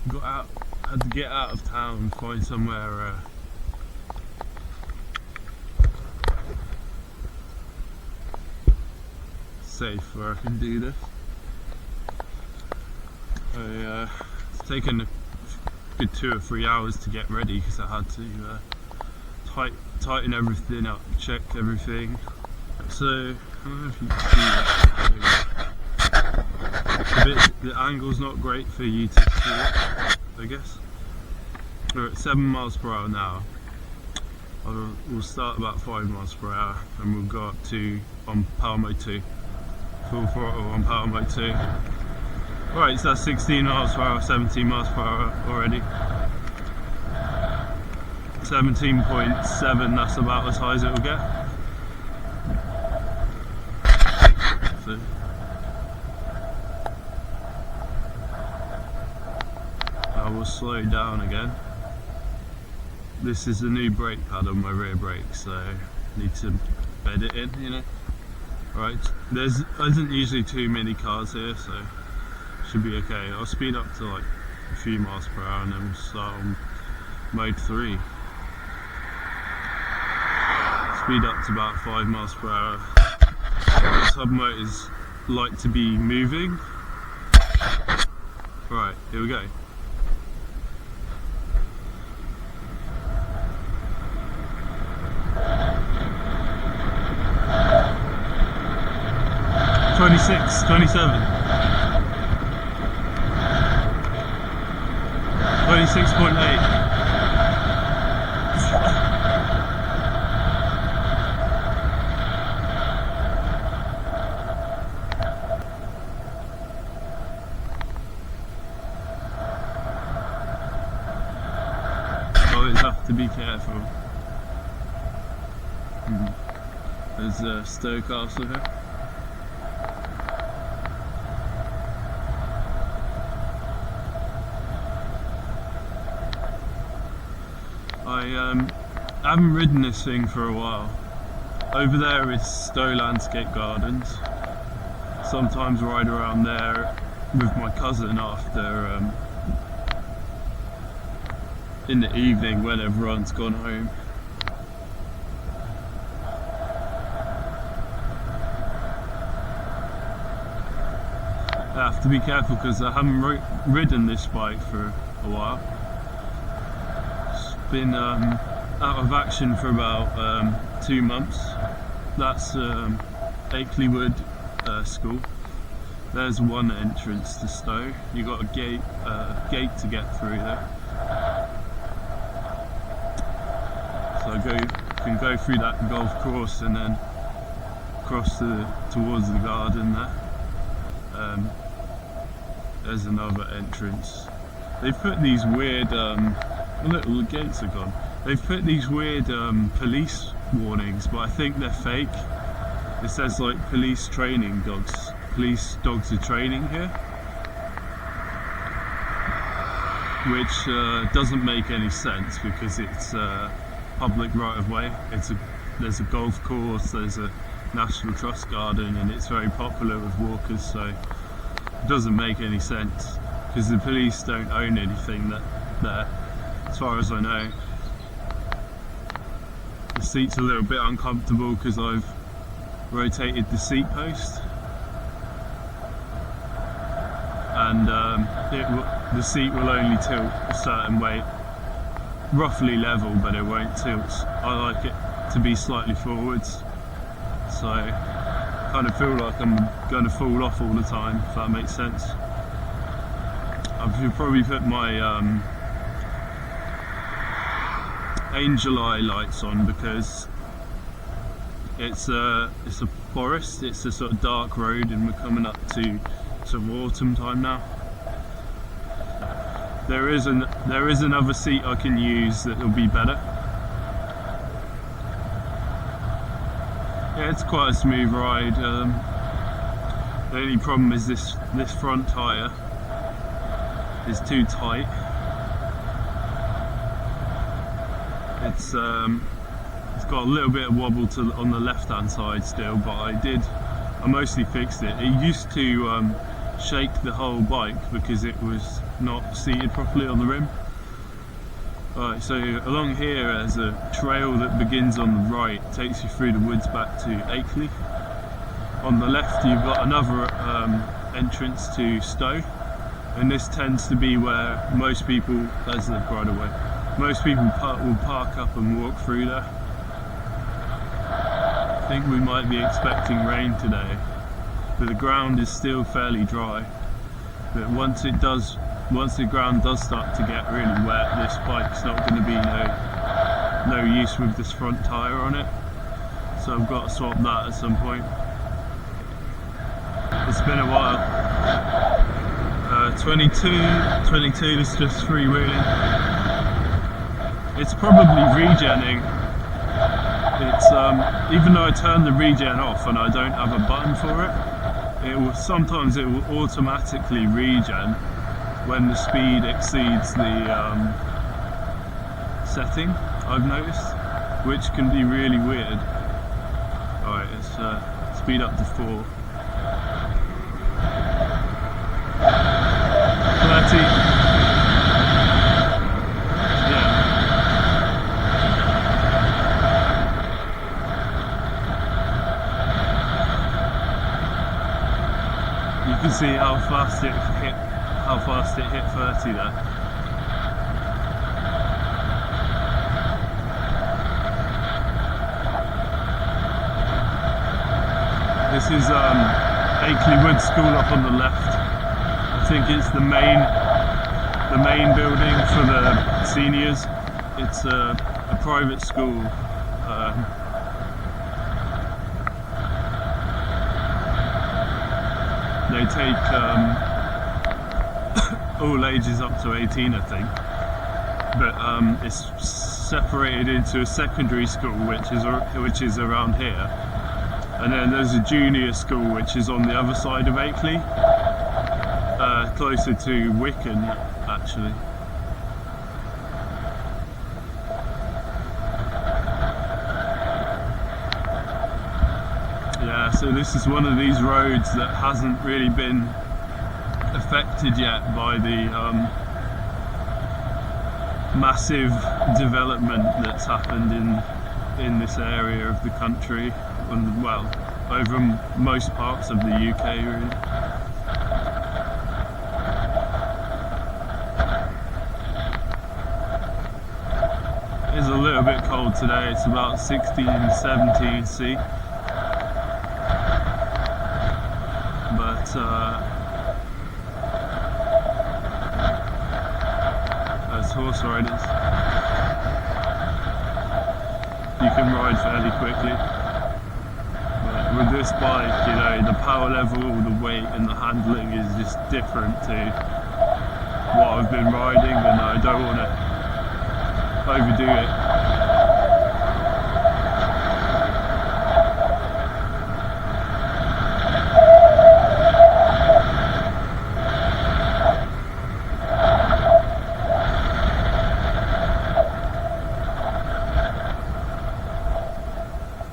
Had to get out of town and find somewhere safe where I can do this. It's taken a good 2 or 3 hours to get ready because I had to tighten everything up, check everything. So I don't know if you can see that. The angle's not great for you to see it, I guess. We're at 7 miles per hour now. We'll start about 5 miles per hour and we'll go up to on power mode 2. Full throttle on power mode 2. Right, so that's 16 miles per hour, 17 miles per hour already. 17.7, that's about as high as it will get. So, I will slow down again. This is a new brake pad on my rear brake, so I need to bed it in, you know. Right, there isn't usually too many cars here, so should be okay. I'll speed up to like a few miles per hour and then we'll start on mode 3. Speed up to about 5 miles per hour. Sub motors like to be moving. Right, here we go. $26, $27. 26.8. Always have to be careful. There's a Stowe Castle here. I haven't ridden this thing for a while. Over there is Stowe Landscape Gardens. Sometimes ride around there with my cousin after in the evening when everyone's gone home. I have to be careful because I haven't ridden this bike for a while. Been out of action for about 2 months. That's Akeleywood School. There's one entrance to Stowe. You got a gate to get through there. So you can go through that golf course and then cross towards the garden there. There's another entrance. They've put these weird look, all the gates are gone. They've put these weird police warnings, but I think they're fake. It says like police training dogs. Police dogs are training here, which doesn't make any sense because it's public right of way. There's a golf course, there's a National Trust garden, and it's very popular with walkers. So it doesn't make any sense because the police don't own anything there. As far as I know. The seat's a little bit uncomfortable because I've rotated the seat post, and the seat will only tilt a certain way, roughly level, but it won't tilt. I like it to be slightly forwards, so I kind of feel like I'm going to fall off all the time, if that makes sense. I should probably put my angel eye lights on because it's a forest, it's a sort of dark road, and we're coming up to sort of autumn time now. There is another seat I can use that will be better. Yeah, it's quite a smooth ride. The only problem is this front tyre is too tight. It's got a little bit of wobble on the left hand side still, but I mostly fixed it. It used to shake the whole bike because it was not seated properly on the rim. Alright, so along here there's a trail that begins on the right, takes you through the woods back to Akeley. On the left you've got another entrance to Stowe, and this tends to be where most people, there's the bridleway, most people will park up and walk through there. I think we might be expecting rain today, but the ground is still fairly dry. But once the ground does start to get really wet, this bike's not going to be no use with this front tyre on it. So I've got to swap that at some point. It's been a while. 22 is just freewheeling. It's probably regenning. It's even though I turned the regen off and I don't have a button for it, sometimes it will automatically regen when the speed exceeds the setting, I've noticed, which can be really weird. Alright, let's speed up to 4. 30. Yeah. You can see how fast it hit 30 there. This is Akeley Wood School up on the left. I think it's the main building for the seniors. It's a private school. They take all ages up to 18, I think, but it's separated into a secondary school which is around here, and then there's a junior school which is on the other side of Akeley, closer to Wicken actually. Yeah, so this is one of these roads that hasn't really been affected yet by the massive development that's happened in this area of the country, and well, over most parts of the UK really. It's a little bit cold today, it's about 16, 17 C. But as horse riders, you can ride fairly quickly. But with this bike, you know, the power level, the weight and the handling is just different to what I've been riding, and I don't want to overdo it.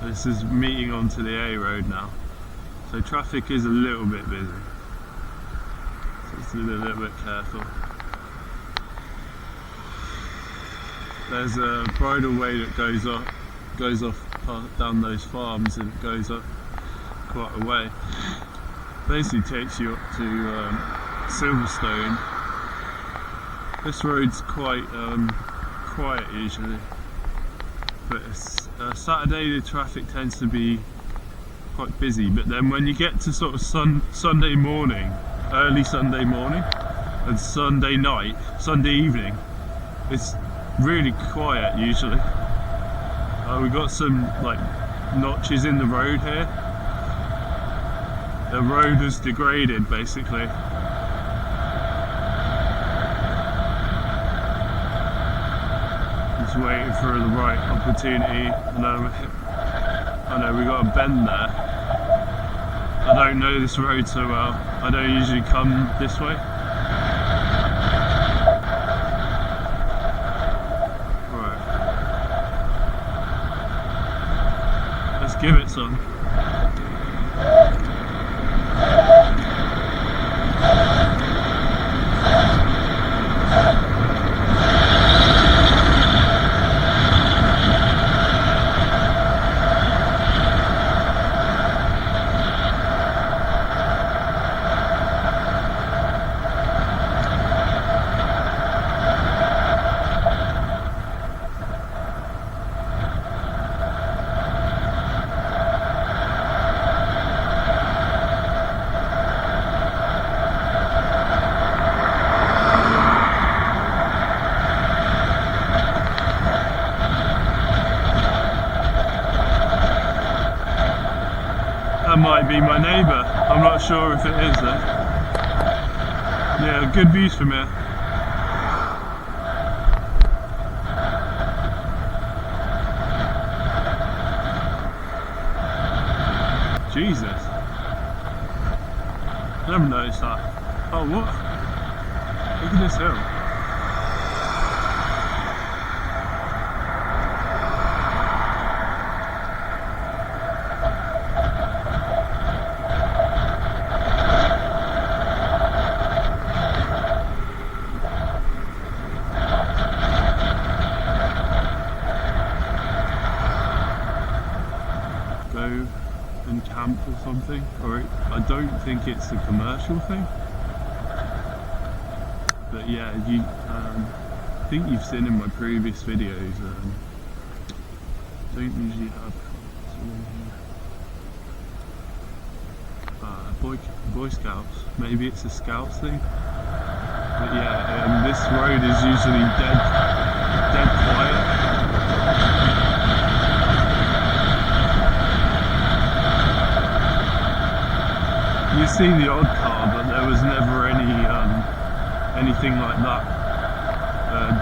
This is meeting onto the A road now, so traffic is a little bit busy, so just be a little bit careful. There's a bridleway that goes off down those farms, and it goes up quite a way. Basically takes you up to Silverstone. This road's quite quiet usually, but Saturday the traffic tends to be quite busy, but then when you get to sort of Sunday morning, early Sunday morning, and Sunday night, Sunday evening, it's really quiet usually. We've got some like notches in the road here. The road has degraded basically. Just waiting for the right opportunity. I know we got a bend there. I don't know this road so well. I don't usually come this way. Right. Let's give it some. might be my neighbour. I'm not sure if it is though. Yeah, good views from here. Jesus. Never noticed that. Oh, what? Look at this hill. Go and camp or something, or I don't think it's a commercial thing, but yeah, you I think you've seen in my previous videos, don't usually have cars along here. Boy Scouts, maybe it's a Scouts thing, but yeah, this road is usually dead quiet. You see the odd car, but there was never anything like that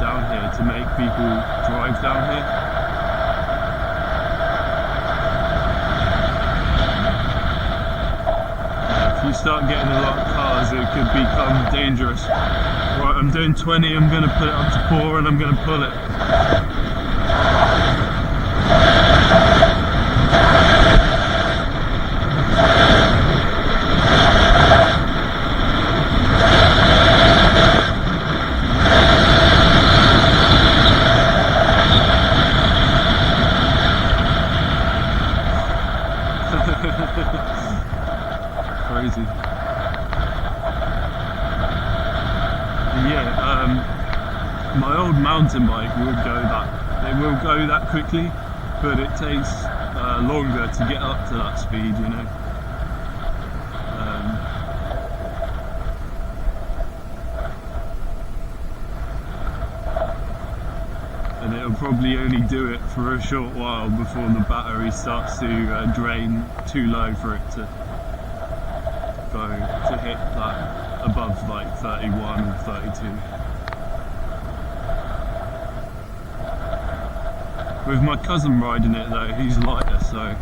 down here to make people drive down here. If you start getting a lot of cars, it could become dangerous. Right, I'm doing 20, I'm going to put it up to 4 and I'm going to pull it. Crazy. Yeah, my old mountain bike will go that quickly, but it takes longer to get up to that speed, you know. And it'll probably only do it for a short while before the battery starts to drain too low for it to hit like above like 31 or 32. With my cousin riding it though, he's lighter, so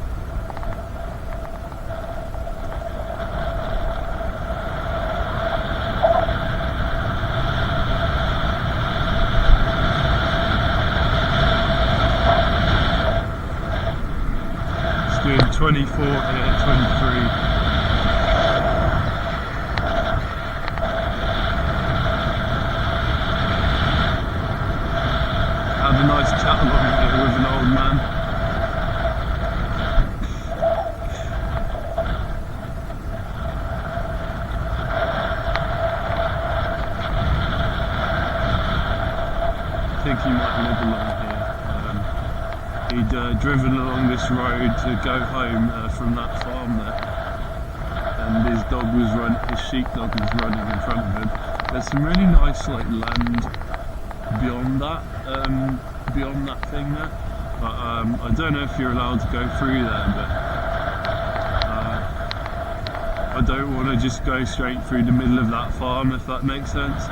doing 24 here, 23. Had a nice chat along here with an old man. I think he might live along here. He'd driven along this road to go home from that farm there, and his dog was his sheepdog was running in front of him. There's some really nice like land beyond that thing there, but I don't know if you're allowed to go through there, but I don't want to just go straight through the middle of that farm, if that makes sense.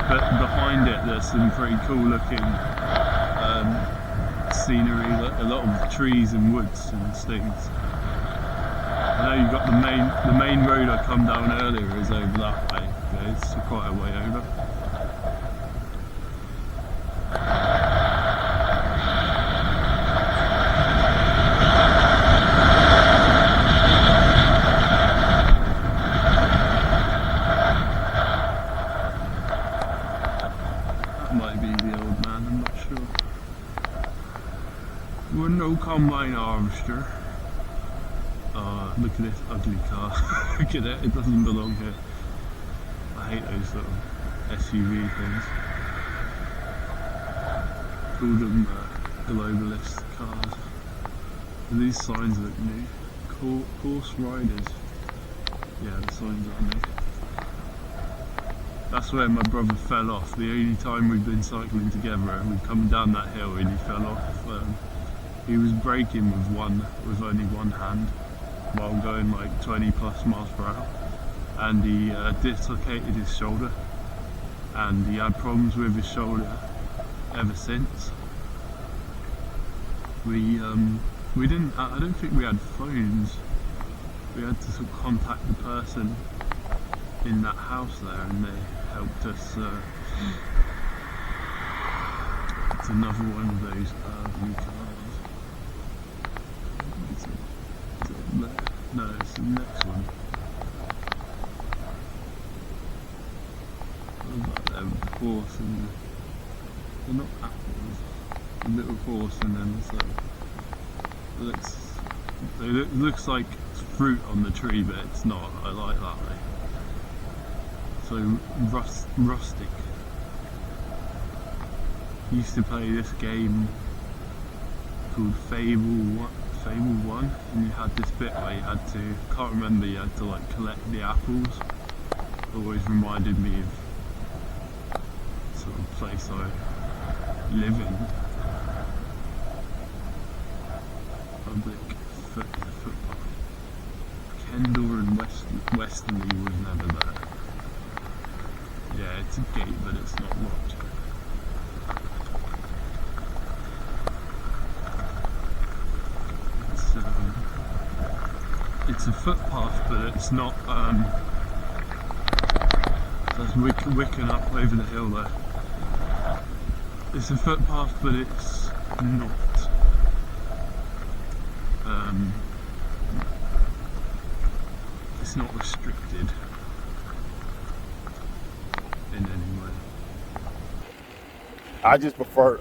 But behind it there's some pretty cool looking scenery, a lot of trees and woods and things. I know you've got the main road I come down earlier is over that way, but it's quite a way over. That might be the old man, I'm not sure. We're no combine harvester. Look at this ugly car. Look at it, it doesn't belong here. I hate those little SUV things. Call them globalist cars. And these signs look new. Horse riders. Yeah, the signs are new. That's where my brother fell off. The only time we've been cycling together, we've come down that hill and he fell off. He was braking with only one hand. while going like 20 plus miles per hour, and he dislocated his shoulder, and he had problems with his shoulder ever since. We didn't, I don't think we had phones. We had to sort of contact the person in that house there, and they helped us. It's another one of those new cars. Is it there? No, it's the next one. What about them? Horse and they're not apples. A little horse, and then it's like looks like fruit on the tree, but it's not. I like that. So rustic. Used to play this game called Fable 1, and you had this bit where you had to, can't remember, you had to like collect the apples. Always reminded me of sort of place I live in. Public footpath. Enduro and Westerly was never there. Yeah, it's a gate, but it's not locked. It's a footpath, but it's not. There's Wicken up over the hill there. It's a footpath, but it's not. It's not restricted in any way. I just prefer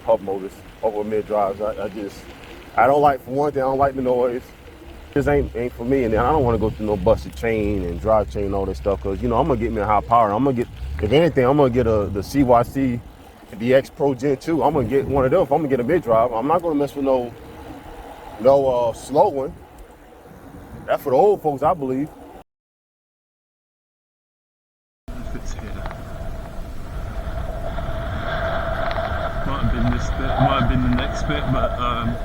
hub motors over mid drives. I don't like, for one thing, I don't like the noise. This ain't for me, and then I don't want to go through no busted chain and drive chain and all this stuff, because you know I'm gonna get me a high power. I'm gonna get, if anything, I'm gonna get the CYC DX Pro Gen 2. I'm gonna get one of them. If I'm gonna get a mid drive, I'm not gonna mess with no slow one. That's for the old folks, I believe. If it's here, might have been this bit, might have been the next bit, but I'm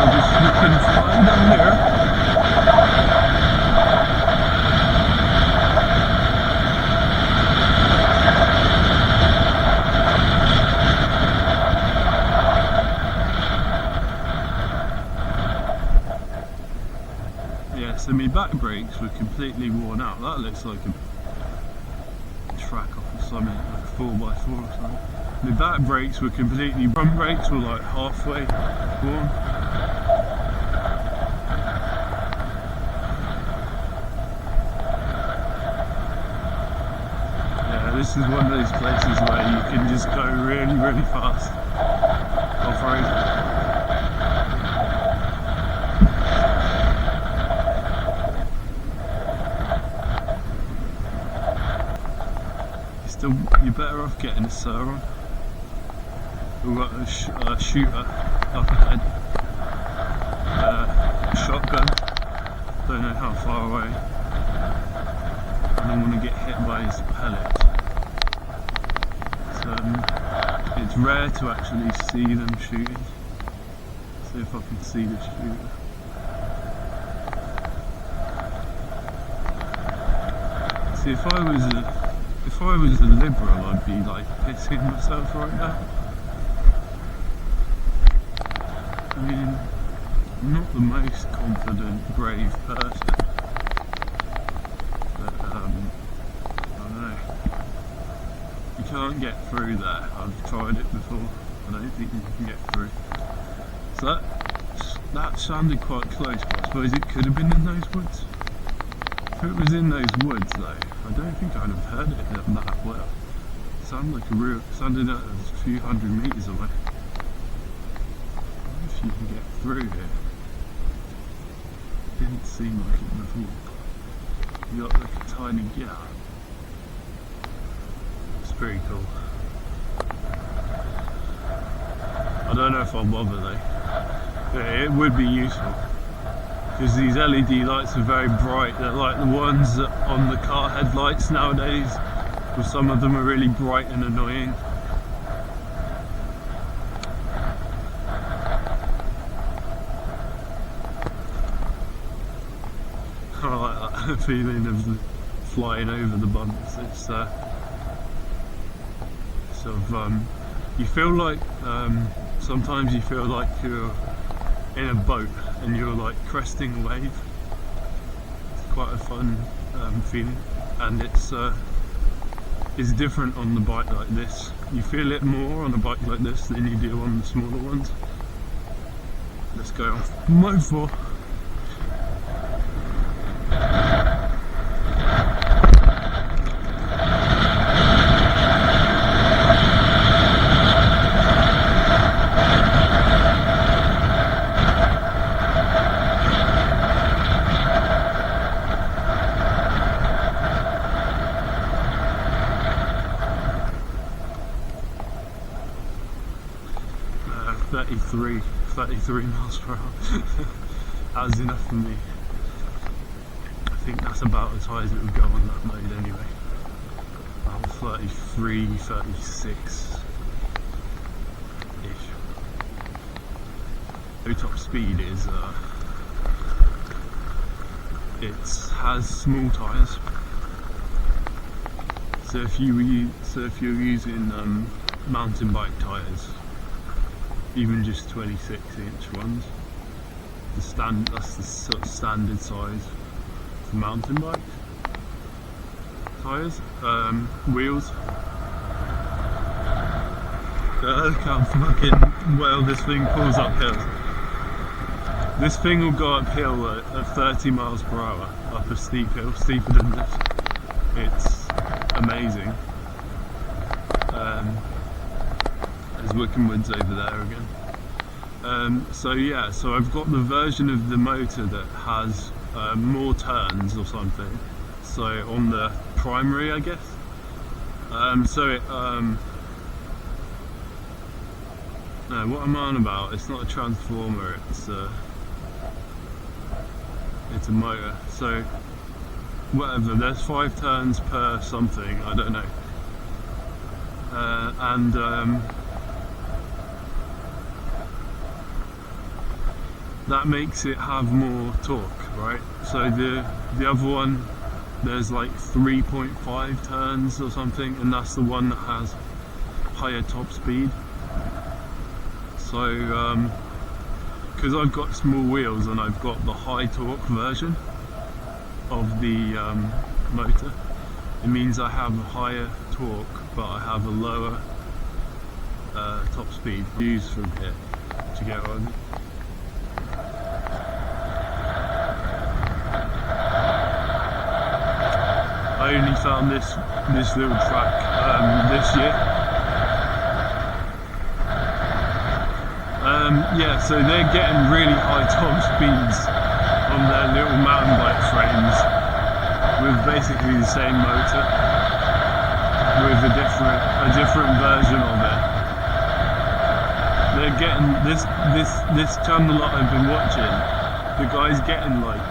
just looking fine down here. Yeah, so my back brakes were completely worn out. That looks like a track off of something, like a 4x4 or something. My back brakes were completely, front brakes were like halfway worn. Yeah, this is one of those places where you can just go really, really fast off-road. You're better off getting a Sur Ron. We've got a shooter up ahead, a shotgun, don't know how far away. I don't want to get hit by his pellets. It's rare to actually see them shooting. See if I can see the shooter. See, if I was a liberal, I'd be like pissing myself right now. I mean, I'm not the most confident, brave person, but I don't know. You can't get through there. I've tried it before. I don't think you can get through. So that sounded quite close, but I suppose it could have been in those woods. If it was in those woods though, I don't think I'd have heard it that well. It sounded like sounded a few hundred meters away. I wonder if you can get through here. Didn't seem like it before. You got like a tiny gap. It's pretty cool. I don't know if I'll bother though. Yeah, it would be useful. because these LED lights are very bright. They're like the ones that on the car headlights nowadays, but some of them are really bright and annoying. I like that feeling of flying over the bumps. It's sort of you feel like sometimes you feel like you're in a boat and you're like cresting a wave. It's quite a fun feeling, and it's different on the bike like this. You feel it more on a bike like this than you do on the smaller ones. Let's go off mode 4. Uh, 33 miles per hour. That was enough for me. I think that's about as high as it would go on that mode anyway. About 33, 36 ish. The top speed is it has small tyres. So if you're using mountain bike tyres, even just 26-inch ones, that's the sort of standard size for mountain bike tyres. Wheels. Look how fucking well this thing pulls up hills. This thing will go uphill at 30 miles per hour up a steep hill, steeper than this. It's amazing. There's Wickenwoods over there again. So yeah, so I've got the version of the motor that has more turns or something. So on the primary, I guess. So it no, what am I on about? It's not a transformer. It's a motor. So whatever. There's 5 turns per something. I don't know. That makes it have more torque, right? So the other one, there's like 3.5 turns or something, and that's the one that has higher top speed. So because I've got small wheels and I've got the high torque version of the motor, it means I have a higher torque but I have a lower top speed. Views from here to get on. I only found this little track this year. Yeah, so they're getting really high top speeds on their little mountain bike frames with basically the same motor with a different version of it. They're getting this channel that I've been watching. The guy's getting like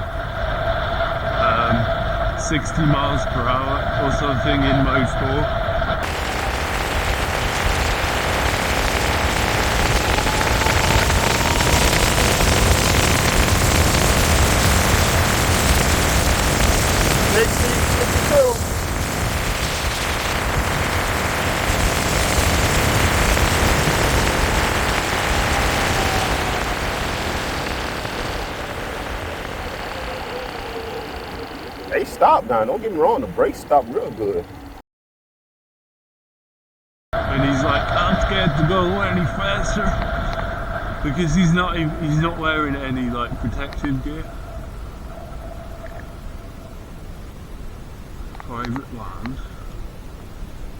60 miles per hour or something in mode 4. They stopped now, don't get me wrong, the brakes stopped real good. And he's like, I'm scared to go any faster because he's not wearing any like protective gear. Private land.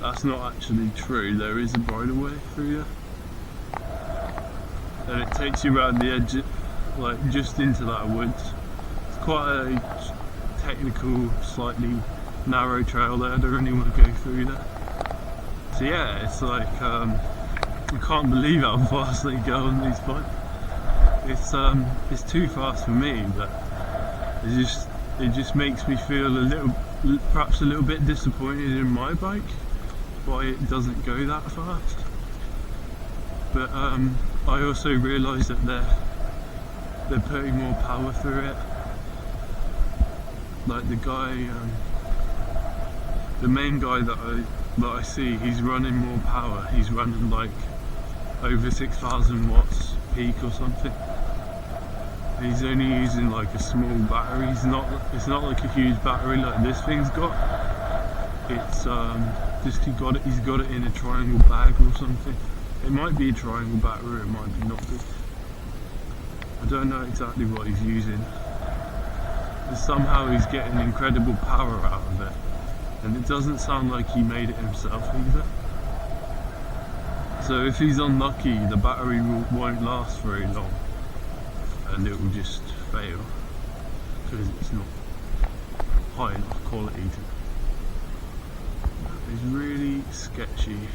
That's not actually true. There is a bridleway through there, and it takes you around the edge, like just into that woods. It's quite a technical, slightly narrow trail there. I don't really want to go through there. So yeah, it's like I can't believe how fast they go on these bikes. It's too fast for me, but it just makes me feel perhaps a little bit disappointed in my bike, why it doesn't go that fast. But I also realise that they're putting more power through it. Like the guy, the main guy that I see, he's running more power. He's running like over 6,000 watts peak or something. He's only using like a small battery. It's not like a huge battery like this thing's got. It's just he's got it in a triangle bag or something. It might be a triangle battery, it might be not. I don't know exactly what he's using. But somehow he's getting incredible power out of it. And it doesn't sound like he made it himself either. So if he's unlucky, the battery won't last very long. And it will just fail. Because it's not high enough quality. It's really sketchy.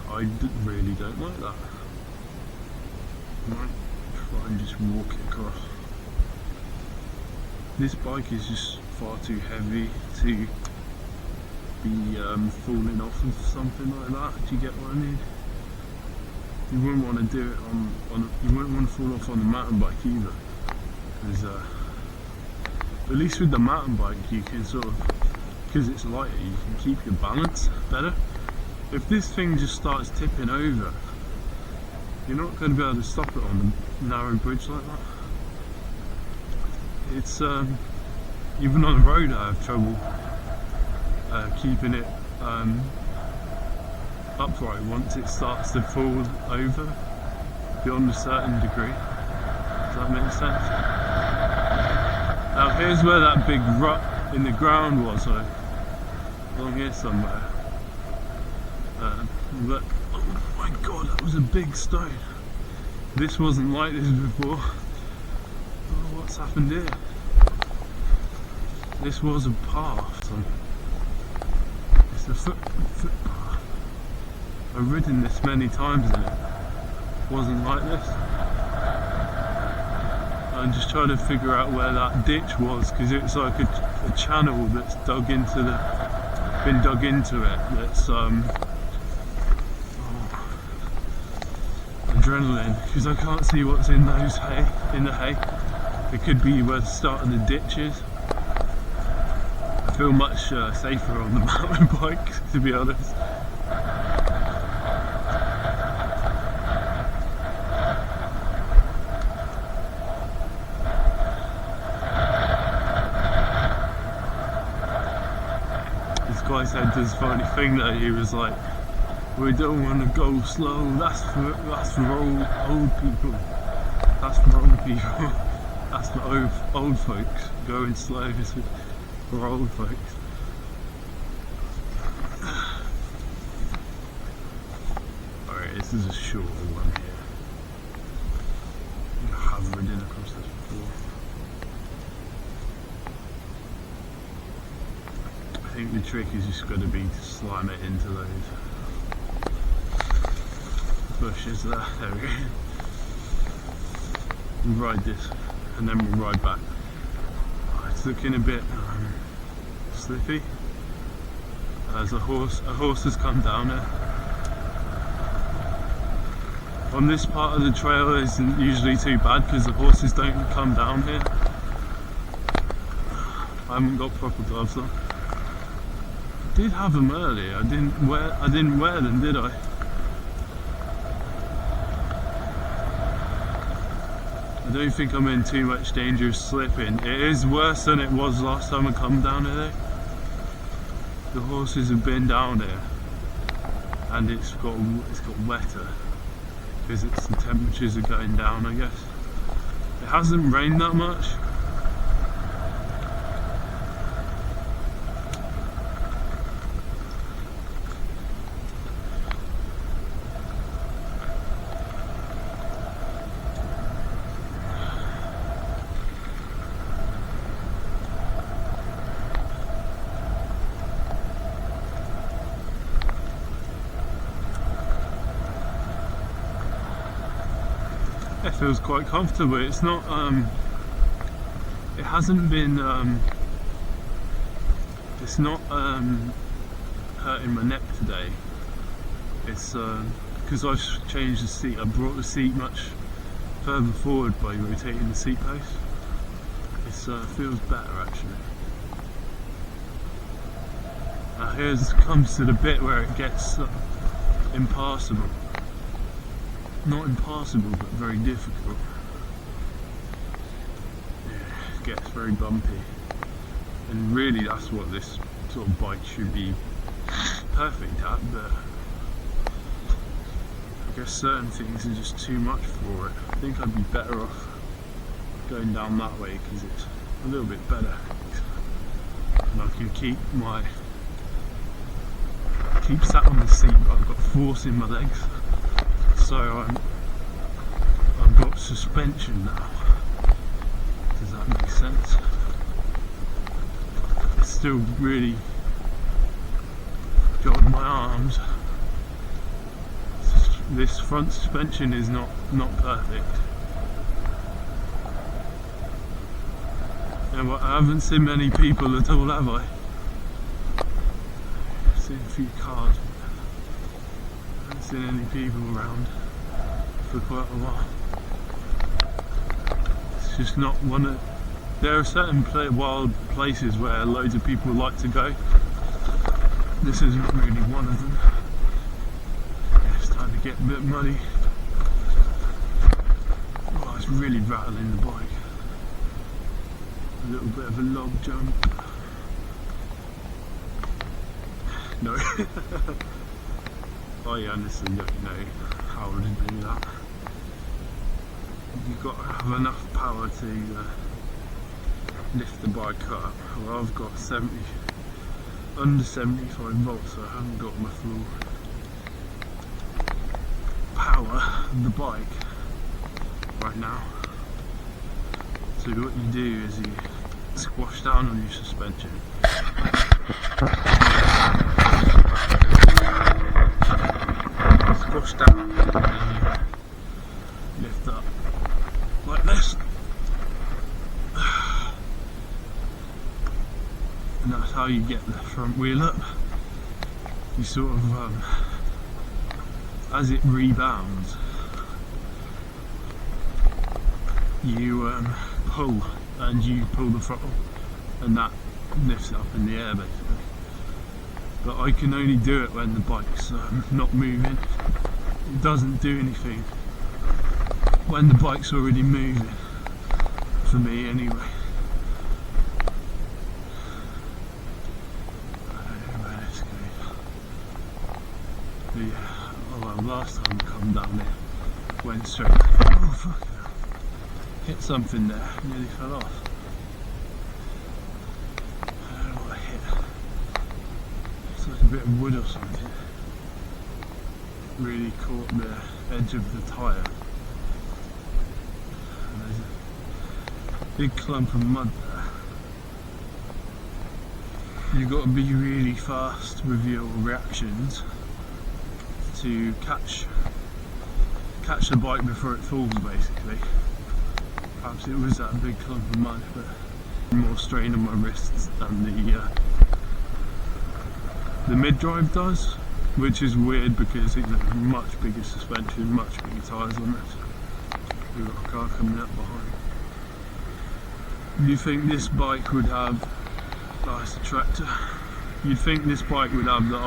I really don't like that. I might try and just walk it across. This bike is just far too heavy to be falling off of something like that. Do you get what I mean? You wouldn't want to do it you wouldn't want to fall off on the mountain bike either. Because at least with the mountain bike you can sort of, because it's lighter, you can keep your balance better. If this thing just starts tipping over, you're not going to be able to stop it on the narrow bridge like that. It's even on the road I have trouble keeping it upright once it starts to fall over beyond a certain degree. Does that make sense? Now here's where that big rut in the ground was, along here somewhere. But oh my god, that was a big stone. This wasn't like this before. Oh, what's happened here? This was a path. It's a footpath. I've ridden this many times and it wasn't like this. I'm just trying to figure out where that ditch was, because it's like a channel that's been dug into it. That's adrenaline, because I can't see what's in the hay. It could be where the start of the ditch is. I feel much safer on the mountain bike, to be honest. This guy said this funny thing that he was like, we don't want to go slow, that's for old people. That's for old people. That's for old folks. Going slow is for old folks. Alright, this is a shorter one here. I have ridden across this before. I think the trick is just going to be to slam it into those bushes there. There we go. We'll ride this and then we'll ride back. It's looking a bit slippy. As a horse has come down here. On this part of the trail it isn't usually too bad because the horses don't come down here. I haven't got proper gloves on. I did have them earlier. I didn't wear them, did I? I don't think I'm in too much danger of slipping. It is worse than it was last time I come down here. The horses have been down here and it's got wetter because the temperatures are going down, I guess. It hasn't rained that much. It feels quite comfortable. It's not it hasn't been, it's not hurting my neck today. It's because I've changed the seat. I brought the seat much further forward by rotating the seat post. It feels better actually. Now here comes to the bit where it gets impassable. Not impassable, but very difficult. Yeah, it gets very bumpy. And really that's what this sort of bike should be perfect at, but I guess certain things are just too much for it. I think I'd be better off going down that way because it's a little bit better. And I can keep sat on the seat, but I've got force in my legs. So I've got suspension now. Does that make sense? It's still really got my arms. This front suspension is not perfect. And I haven't seen many people at all, have I? I've seen a few cars, but I haven't seen any people around for quite a while. It's just not one of... There are certain wild places where loads of people like to go. This isn't really one of them. It's starting to get a bit muddy. Oh, it's really rattling the bike. A little bit of a log jump. No. Oh yeah, honestly, don't know how to do that. You've got to have enough power to lift the bike up. Well, I've got under 75 volts, so I haven't got my full power of the bike right now. So what you do is you squash down on your suspension. Squash down and then you lift up like this. And that's how you get the front wheel up. You sort of, as it rebounds, you pull and you pull the throttle and that lifts it up in the air basically. But I can only do it when the bike's not moving. It doesn't do anything when the bike's already moving, for me anyway. I don't know where it's going. But yeah, oh well, last time I come down there, went straight, oh fuck, hit something there, nearly fell off. I don't know what I hit. It's like a bit of wood or something. Really caught the edge of the tyre. And there's a big clump of mud there. You've got to be really fast with your reactions to catch the bike before it falls basically. Perhaps it was that big clump of mud, but more strain on my wrists than the mid-drive does, which is weird because it's a much bigger suspension, much bigger tyres on it. We've got a car coming up behind. You think this bike would have, oh it's a tractor, you'd think this bike would have the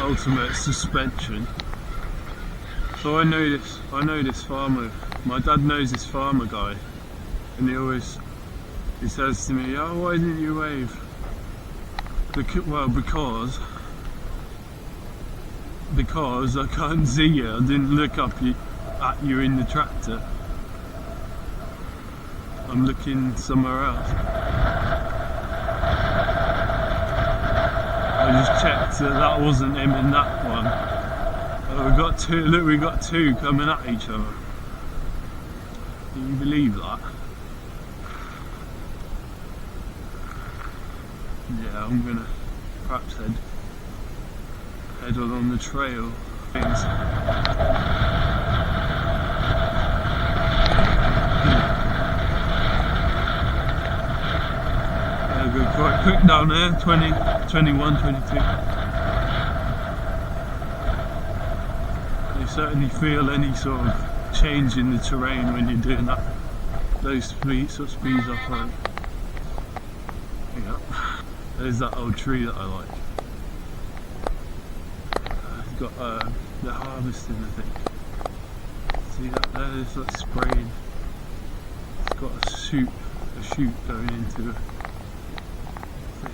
ultimate suspension. So I know this farmer, my dad knows this farmer guy, and he says to me, oh, why didn't you wave? Well, because I can't see you, I didn't look up at you in the tractor. I'm looking somewhere else. I just checked that wasn't him in that one. We got two. Look, we got two coming at each other. Can you believe that? Yeah, I'm gonna perhaps head along the trail. quick down there, 20, 21, 22. You certainly feel any sort of change in the terrain when you're doing that. Those speeds up like. Yeah. There's that old tree that I like. It's got the harvesting, I think. See that there? There's that spraying. It's got a shoot going into a thing.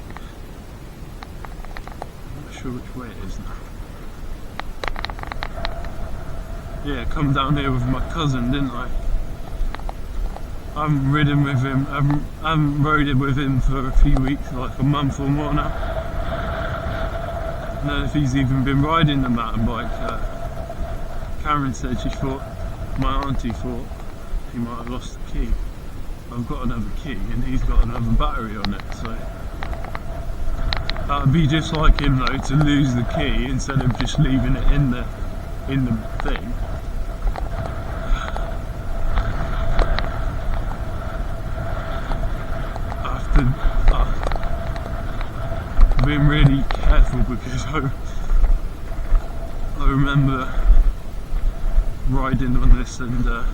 I'm not sure which way it is now. Yeah, come down here with my cousin, didn't I? I haven't ridden with him, I haven't rode it with him for a few weeks, like a month or more now. I don't know if he's even been riding the mountain bike. Karen said my auntie thought he might have lost the key. I've got another key and he's got another battery on it, so that would be just like him though, to lose the key instead of just leaving it in the thing. I've been really careful because I remember riding on this and the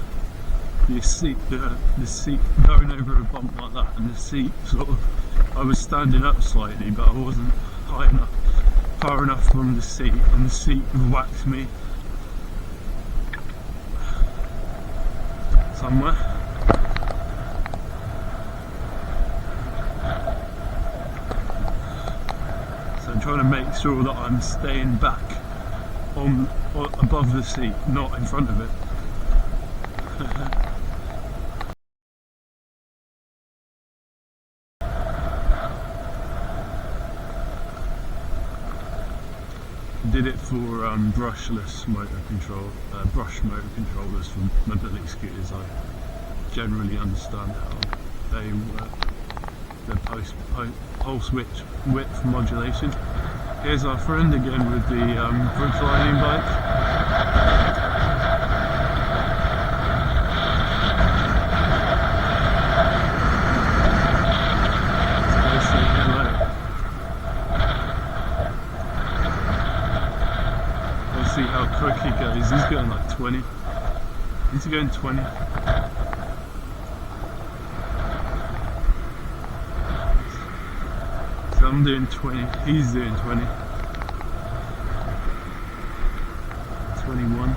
seat going over a bump like that, and the seat sort of, I was standing up slightly but I wasn't far enough from the seat, and the seat whacked me somewhere. So I'm trying to make sure that I'm staying back on above the seat, not in front of it. Did it for brushless motor control, brush motor controllers for mobility scooters. I generally understand how they work. The pulse width modulation. Here's our friend again with the reclining bike. Let's say hello. Let's see how quick he goes. He's going like 20. He's going 20. So I'm doing 20. He's doing 20. 21.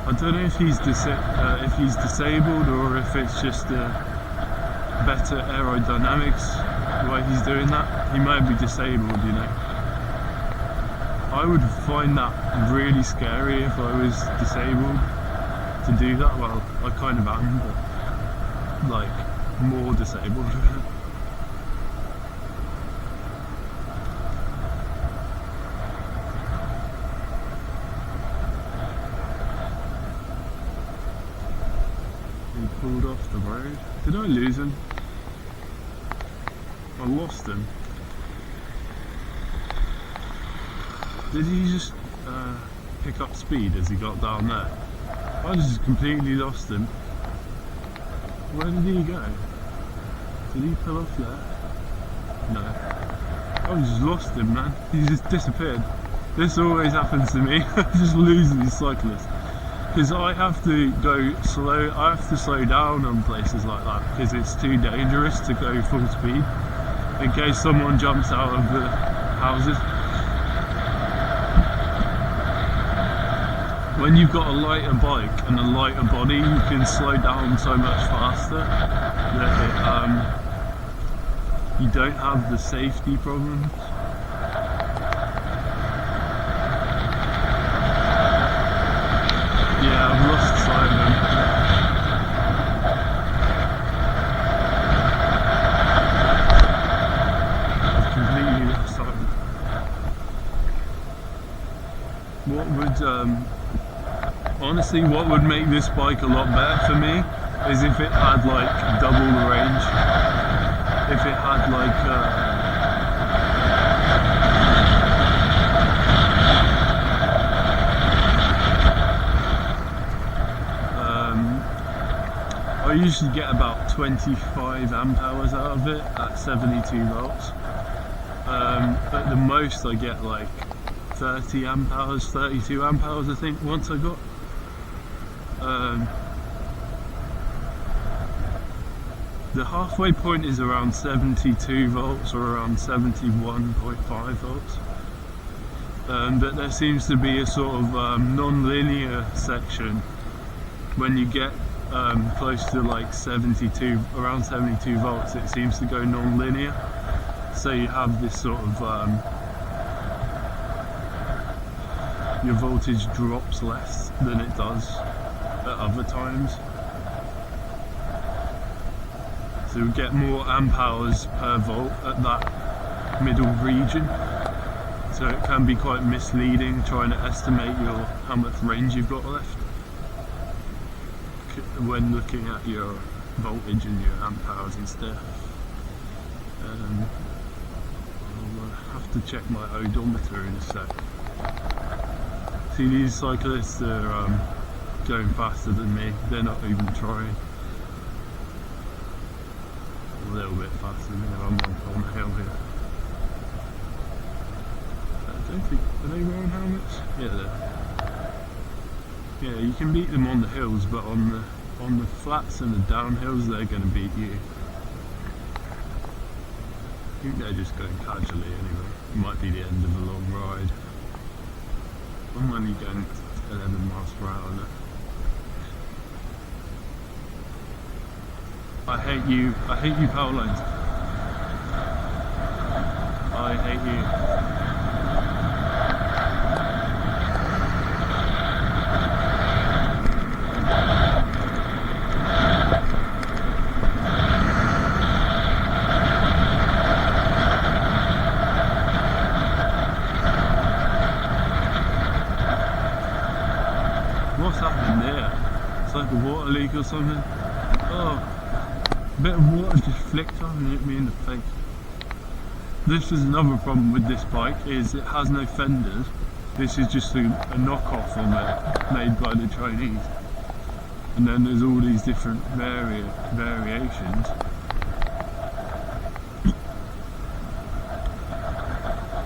I don't know if he's disabled or if it's just better aerodynamics why he's doing that. He might be disabled, you know. I would find that really scary if I was disabled to do that. Well, I kind of am, but like more disabled. He pulled off the road. Did I lose him? I lost him. Did he just pick up speed as he got down there? I just completely lost him. Where did he go? Did he pull off there? No. I just lost him, man. He just disappeared. This always happens to me. I just lose these cyclists. Because I have to go slow, I have to slow down on places like that because it's too dangerous to go full speed in case someone jumps out of the houses. When you've got a lighter bike and a lighter body, you can slow down so much faster that you don't have the safety problems. Yeah, I've lost sight of him. I've completely lost sight of him. What would honestly, what would make this bike a lot better for me is if it had like double the range. If it had like I usually get about 25 amp hours out of it at 72 volts. At the most I get like 30 amp hours, 32 amp hours I think once I got. The halfway point is around 72 volts or around 71.5 volts. But there seems to be a sort of non-linear section when you get close to like 72, around 72 volts. It seems to go non-linear, so you have this sort of your voltage drops less than it does at other times. So we get more amp hours per volt at that middle region. So it can be quite misleading trying to estimate how much range you've got left when looking at your voltage and your amp hours and stuff. I'll have to check my odometer in a sec. See, these cyclists are going faster than me. They're not even trying. A little bit faster than me. I'm on the hill here. I don't think, are they wearing helmets? Yeah, yeah, you can beat them on the hills, but on the flats and the downhills, they're going to beat you. I think they're just going casually anyway. It might be the end of a long ride. I'm only going 11 miles per hour now. I hate you power lines. I hate you. What's happening there? It's like a water leak or something. Oh. A bit of water just flicked on and hit me in the face. This is another problem with this bike, is it has no fenders. This is just a knockoff of it, made by the Chinese. And then there's all these different variations.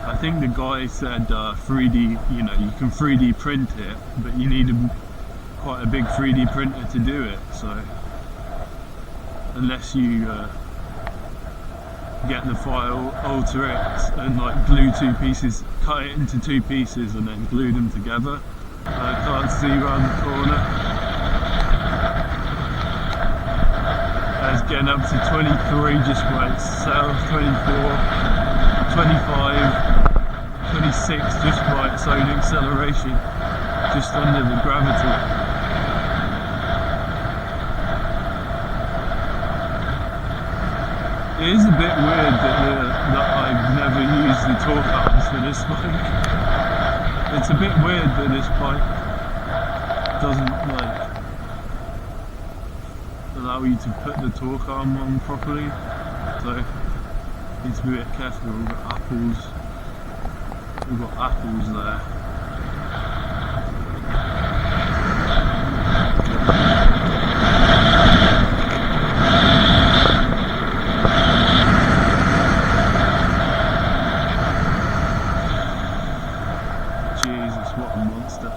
I think the guy said 3D, you know, you can 3D print it, but you need quite a big 3D printer to do it. So unless you get the file, alter it, and like glue two pieces, cut it into two pieces and then glue them together. I can't see around the corner. It's getting up to 23 just by itself, 24, 25, 26 just by its own acceleration, just under the gravity. It is a bit weird that I've never used the torque arms for this bike. It's a bit weird that this bike doesn't like allow you to put the torque arm on properly. So need to be a bit careful. We've got apples there. What a monster.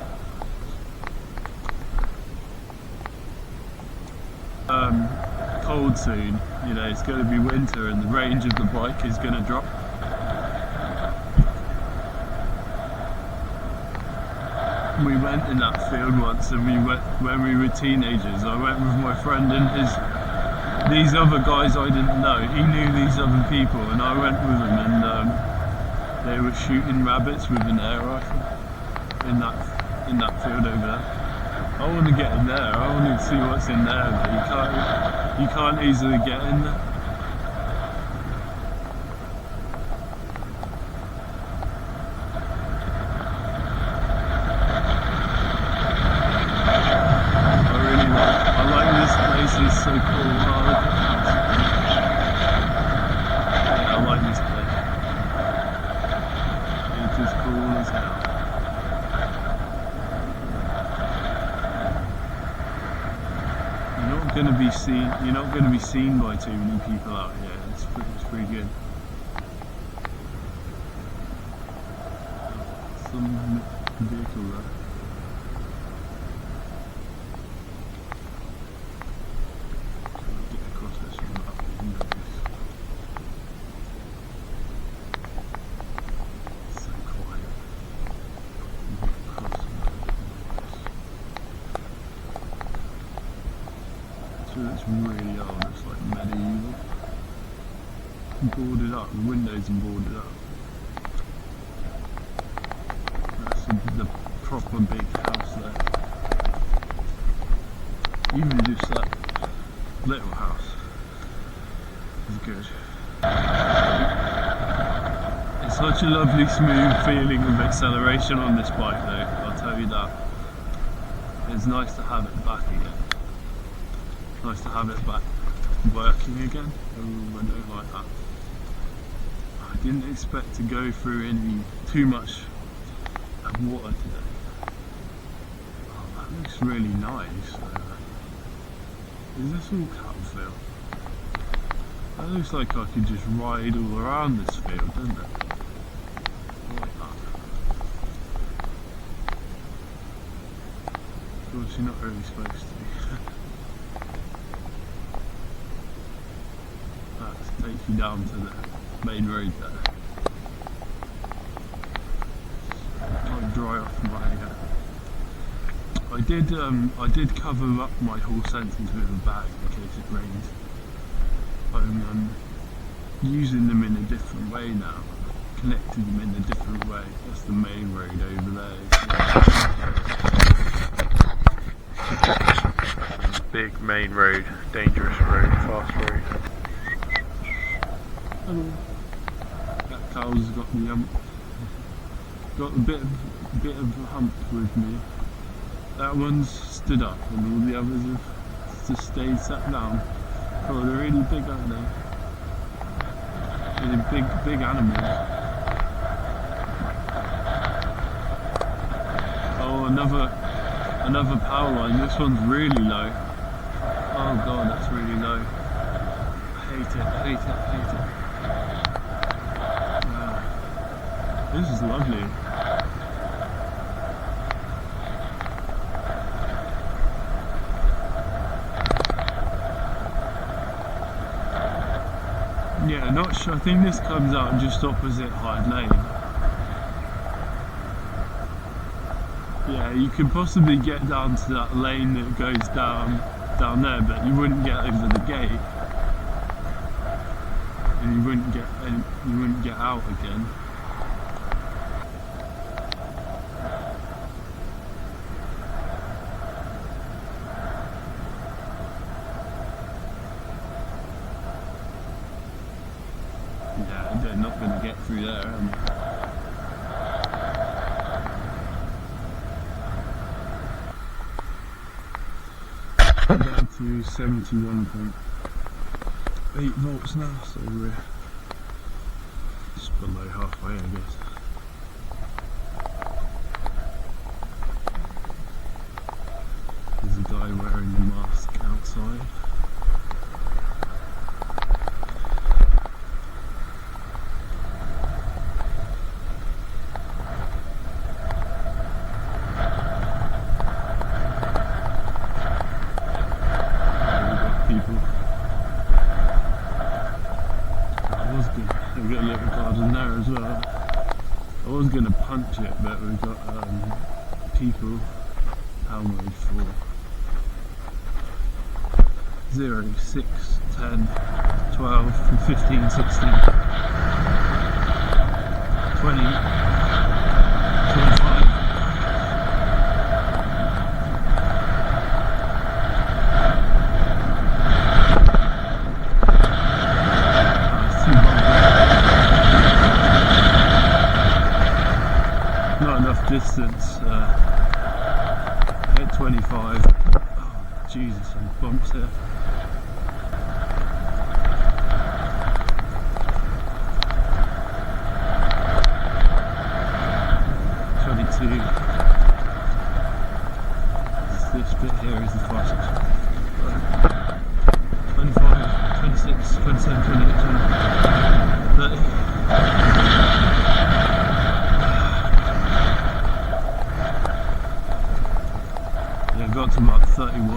Cold soon, you know, it's going to be winter and the range of the bike is going to drop. We went in that field once and we went when we were teenagers. I went with my friend and these other guys I didn't know. He knew these other people and I went with them and they were shooting rabbits with an air rifle in that field over there. I want to get in there. I want to see what's in there, but you can't easily get in there. I like this place. It's so cool. Oh, look at that. Yeah, I like this place. It's just cool as hell. going to be seen. You're not going to be seen by too many people out here. It's pretty good. Some vehicle there. Get across this one up the windows. It's so quiet. Get across the windows. It's really old. It's like medieval. Boarded up. The windows are boarded up. The proper big house there. Even just that little house is good. It's such a lovely smooth feeling of acceleration on this bike though, I'll tell you that. It's nice to have it back again. Nice to have it back working again. Oh, I don't like that. I didn't expect to go through too much water today. Oh, that looks really nice. Is this all cattle field? That looks like I could just ride all around this field, doesn't it? I like that. Of course, you're not really supposed to be. That takes you down to the main road there. Dry off my I did cover up my whole sentence with a bag in case it rains. I'm using them in a different way now, connecting them in a different way. That's the main road over there. Big main road, dangerous road, fast road. Hello. That cow's got the got a bit of a hump with me. That one's stood up and all the others have just stayed sat down. Oh, they're really big, aren't they? They're big animals. Oh, another power line. This one's really low. Oh god, that's really low. I hate it. This is lovely. Yeah, not sure. I think this comes out just opposite Hyde Lane. Yeah, you could possibly get down to that lane that goes down there, but you wouldn't get over the gate, and you wouldn't get out again. Yeah, they're not going to get through there. Down to 71.8 volts now, so we're just below halfway, I guess. There's a guy wearing the mask outside. We've got a little garden there as well. I was going to punch it, but we've got people helmeted for 0, 6, 10, 12, 15, 16, 20, 25. Not enough distance at 25. Oh, Jesus, some bumps here. This bit here is the fastest. 27, 28, 30. Yeah, got to about 31.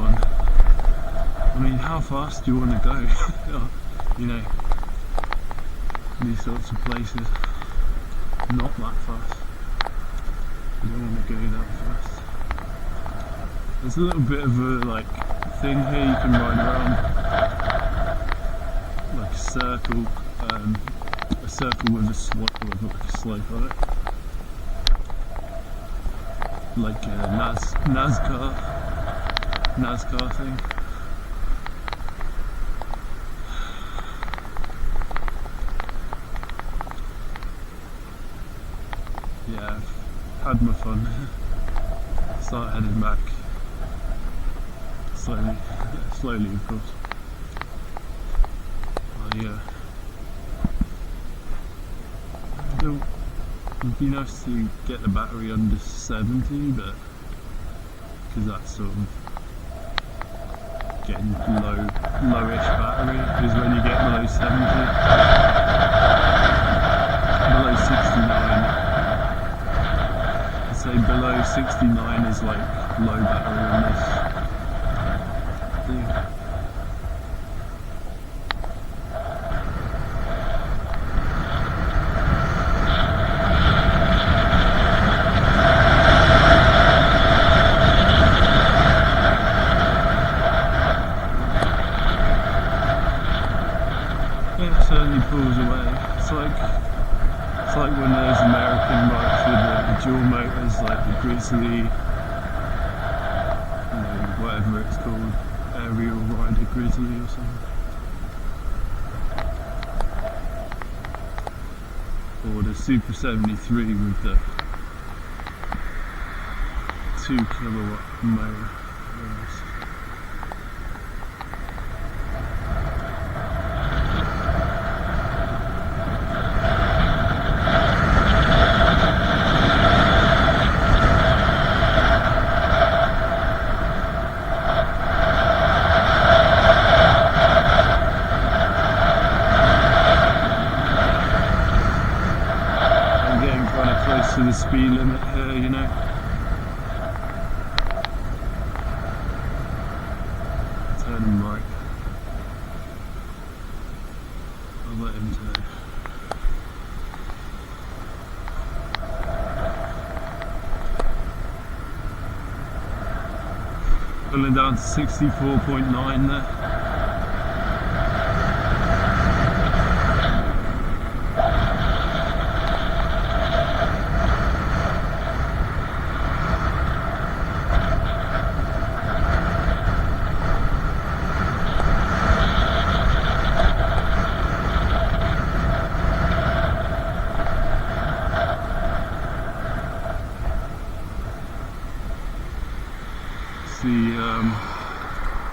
I mean, how fast do you want to go? You know, these sorts of places, not that fast. You don't want to go that fast. There's a little bit of a like thing here you can ride around, like a circle with a slope, with like a slope on it, like a NASCAR thing. Yeah, I've had my fun. Start heading back slowly of course. It'd be nice to get the battery under 70, but because that's sort of getting lowish battery is when you get below 70, below 69. I'd say below 69 is like low battery on this thing. Yeah, it certainly pulls away. It's like when there's American bikes with the dual motors, like the Grizzly, you know, whatever it's called, aerial rider Grizzly or something. Or the Super 73 with the 2 kilowatt motor. Yes. To the speed limit here, you know. Turning right. I'll let him turn. Pulling down to 64.9 there.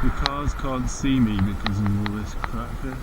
The cars can't see me because of all this crap here.